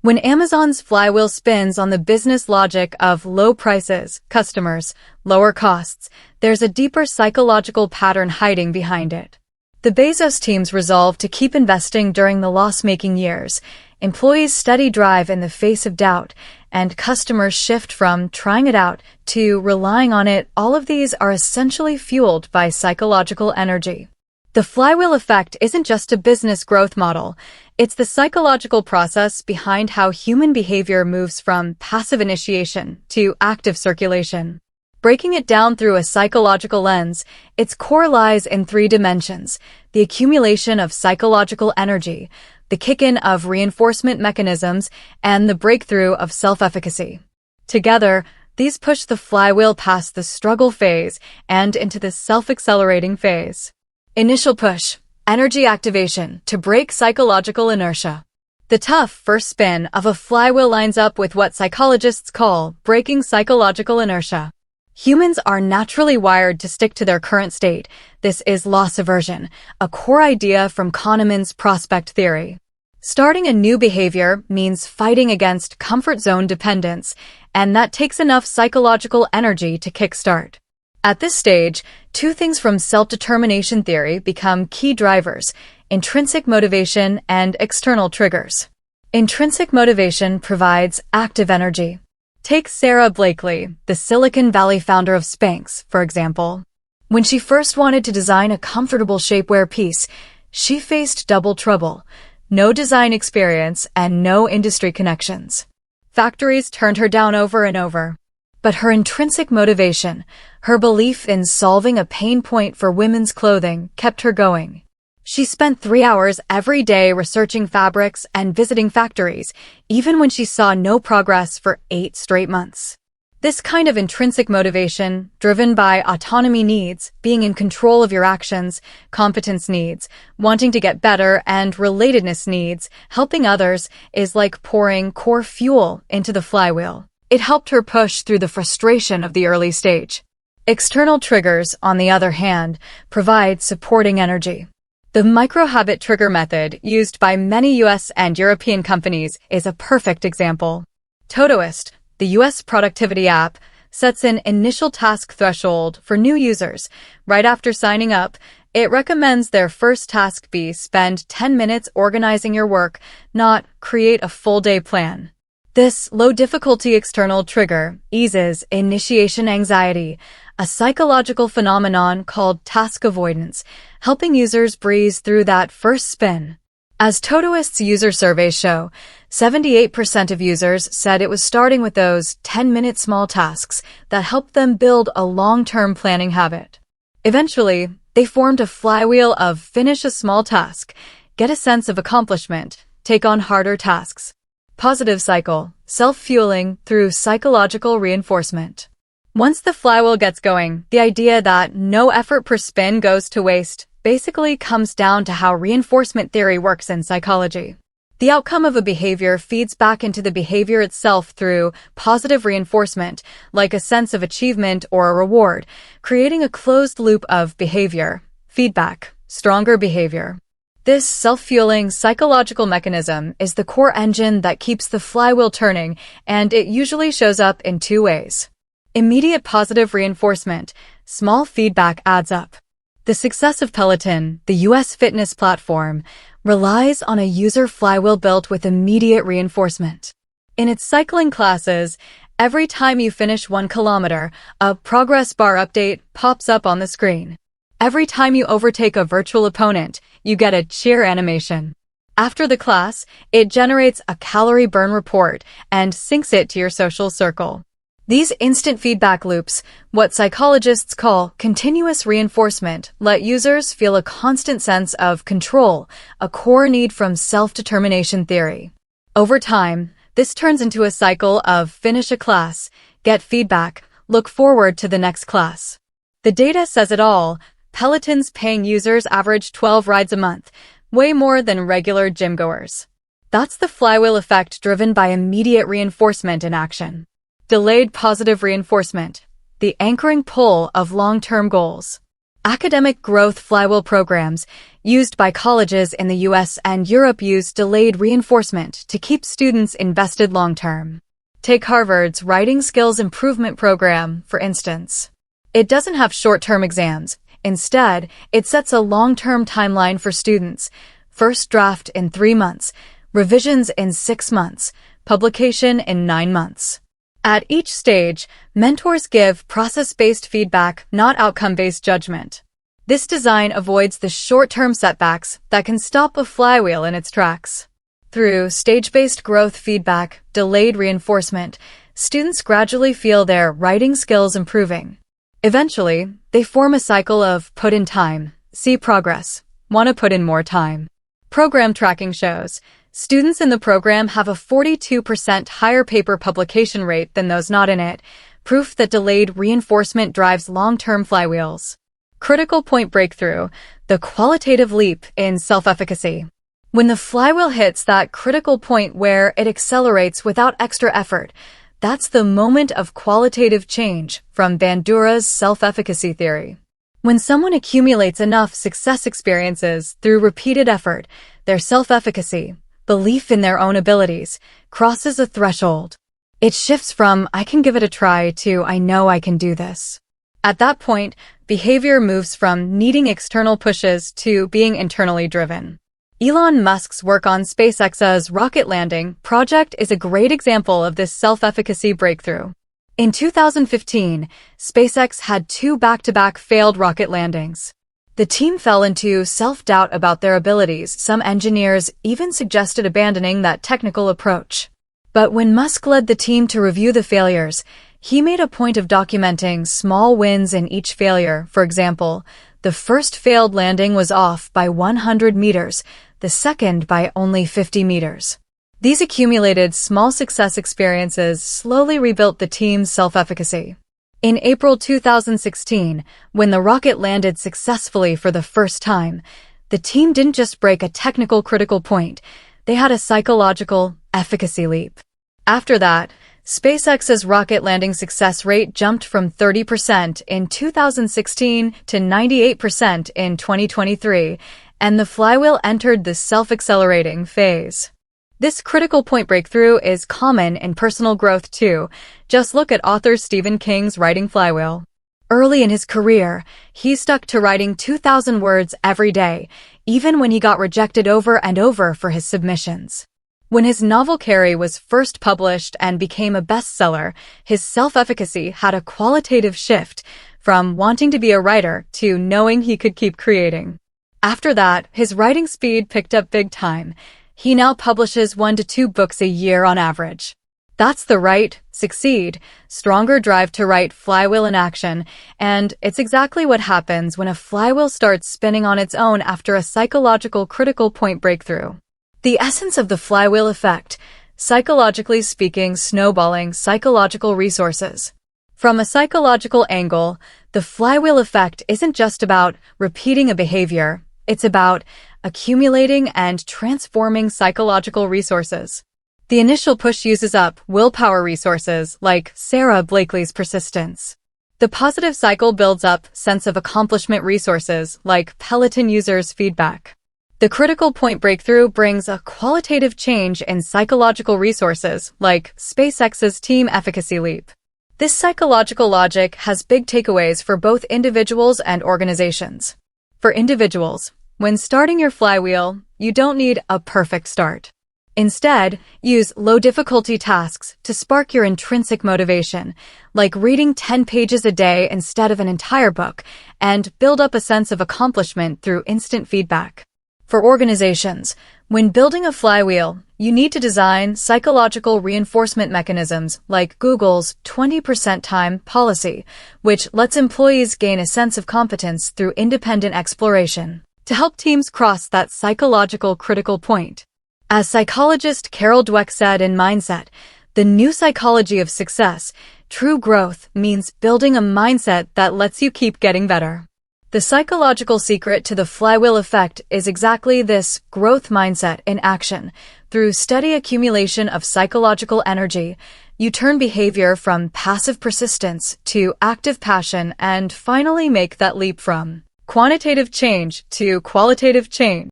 When Amazon's flywheel spins on the business logic of low prices, customers, lower costs, there's a deeper psychological pattern hiding behind it. The Bezos team's resolve to keep investing during the loss-making years, employees' steady drive in the face of doubt, and customers' shift from trying it out to relying on it, all of these are essentially fueled by psychological energy. The flywheel effect isn't just a business growth model. It's the psychological process behind how human behavior moves from passive initiation to active circulation. Breaking it down through a psychological lens, its core lies in three dimensions: the accumulation of psychological energy, the kick-in of reinforcement mechanisms, and the breakthrough of self-efficacy. Together, these push the flywheel past the struggle phase and into the self-accelerating phase. Initial push, energy activation to break psychological inertia. The tough first spin of a flywheel lines up with what psychologists call breaking psychological inertia. Humans are naturally wired to stick to their current state. This is loss aversion, a core idea from Kahneman's prospect theory. Starting a new behavior means fighting against comfort zone dependence, and that takes enough psychological energy to kickstart. At this stage, two things from self-determination theory become key drivers: intrinsic motivation and external triggers. Intrinsic motivation provides active energy. Take Sarah Blakely, the Silicon Valley founder of Spanx, for example. When she first wanted to design a comfortable shapewear piece, she faced double trouble: no design experience and no industry connections. Factories turned her down over and over. But her intrinsic motivation, her belief in solving a pain point for women's clothing, kept her going. She spent 3 hours every day researching fabrics and visiting factories, even when she saw no progress for 8 straight months. This kind of intrinsic motivation, driven by autonomy needs, being in control of your actions, competence needs, wanting to get better, and relatedness needs, helping others, is like pouring core fuel into the flywheel. It helped her push through the frustration of the early stage. External triggers, on the other hand, provide supporting energy. The micro-habit trigger method, used by many US and European companies, is a perfect example. Todoist, the US productivity app, sets an initial task threshold for new users. Right after signing up, it recommends their first task be spend 10 minutes organizing your work, not create a full-day plan. This low-difficulty external trigger eases initiation anxiety, a psychological phenomenon called task avoidance, helping users breeze through that first spin. As Todoist's user surveys show, 78% of users said it was starting with those 10-minute small tasks that helped them build a long-term planning habit. Eventually, they formed a flywheel of finish a small task, get a sense of accomplishment, take on harder tasks. Positive cycle, self-fueling through psychological reinforcement. Once the flywheel gets going, the idea that no effort per spin goes to waste basically comes down to how reinforcement theory works in psychology. The outcome of a behavior feeds back into the behavior itself through positive reinforcement, like a sense of achievement or a reward, creating a closed loop of behavior, feedback, stronger behavior. This self-fueling psychological mechanism is the core engine that keeps the flywheel turning, and it usually shows up in two ways. Immediate positive reinforcement, small feedback adds up. The success of Peloton, the US fitness platform, relies on a user flywheel built with immediate reinforcement. In its cycling classes, every time you finish 1 kilometer, a progress bar update pops up on the screen. Every time you overtake a virtual opponent, you get a cheer animation. After the class, it generates a calorie burn report and syncs it to your social circle. These instant feedback loops, what psychologists call continuous reinforcement, let users feel a constant sense of control, a core need from self-determination theory. Over time, this turns into a cycle of finish a class, get feedback, look forward to the next class. The data says it all. Peloton's paying users average 12 rides a month, way more than regular gym-goers. That's the flywheel effect driven by immediate reinforcement in action. Delayed positive reinforcement, the anchoring pull of long-term goals. Academic growth flywheel programs used by colleges in the US and Europe use delayed reinforcement to keep students invested long-term. Take Harvard's Writing Skills Improvement Program, for instance. It doesn't have short-term exams. Instead, it sets a long-term timeline for students. First draft in 3 months, revisions in 6 months, publication in 9 months. At each stage, mentors give process-based feedback, not outcome-based judgment. This design avoids the short-term setbacks that can stop a flywheel in its tracks. Through stage-based growth feedback, delayed reinforcement, students gradually feel their writing skills improving. Eventually, they form a cycle of put in time, see progress, want to put in more time. Program tracking shows students in the program have a 42% higher paper publication rate than those not in it, proof that delayed reinforcement drives long-term flywheels. Critical point breakthrough, the qualitative leap in self-efficacy. When the flywheel hits that critical point where it accelerates without extra effort, that's the moment of qualitative change from Bandura's self-efficacy theory. When someone accumulates enough success experiences through repeated effort, their self-efficacy, belief in their own abilities, crosses a threshold. It shifts from "I can give it a try" to "I know I can do this." At that point, behavior moves from needing external pushes to being internally driven. Elon Musk's work on SpaceX's rocket landing project is a great example of this self-efficacy breakthrough. In 2015, SpaceX had 2 back-to-back failed rocket landings. The team fell into self-doubt about their abilities. Some engineers even suggested abandoning that technical approach. But when Musk led the team to review the failures, he made a point of documenting small wins in each failure. For example, the first failed landing was off by 100 meters, the second by only 50 meters. These accumulated small success experiences slowly rebuilt the team's self-efficacy. In April 2016, when the rocket landed successfully for the first time, the team didn't just break a technical critical point, they had a psychological efficacy leap. After that, SpaceX's rocket landing success rate jumped from 30% in 2016 to 98% in 2023, and the flywheel entered the self-accelerating phase. This critical point breakthrough is common in personal growth too. Just look at author Stephen King's writing flywheel. Early in his career, he stuck to writing 2,000 words every day, even when he got rejected over and over for his submissions. When his novel Carrie was first published and became a bestseller, his self-efficacy had a qualitative shift from wanting to be a writer to knowing he could keep creating. After that, his writing speed picked up big time. He now publishes 1 to 2 books a year on average. That's the write, succeed, stronger drive to write flywheel in action, and it's exactly what happens when a flywheel starts spinning on its own after a psychological critical point breakthrough. The essence of the flywheel effect, psychologically speaking, snowballing psychological resources. From a psychological angle, the flywheel effect isn't just about repeating a behavior, it's about accumulating and transforming psychological resources. The initial push uses up willpower resources like Sarah Blakely's persistence. The positive cycle builds up sense of accomplishment resources like Peloton users' feedback. The critical point breakthrough brings a qualitative change in psychological resources like SpaceX's team efficacy leap. This psychological logic has big takeaways for both individuals and organizations. For individuals, when starting your flywheel, you don't need a perfect start. Instead, use low-difficulty tasks to spark your intrinsic motivation, like reading 10 pages a day instead of an entire book, and build up a sense of accomplishment through instant feedback. For organizations, when building a flywheel, you need to design psychological reinforcement mechanisms like Google's 20% time policy, which lets employees gain a sense of competence through independent exploration, to help teams cross that psychological critical point. As psychologist Carol Dweck said in Mindset, the new psychology of success, true growth means building a mindset that lets you keep getting better. The psychological secret to the flywheel effect is exactly this: growth mindset in action. Through steady accumulation of psychological energy, you turn behavior from passive persistence to active passion and finally make that leap from quantitative change to qualitative change.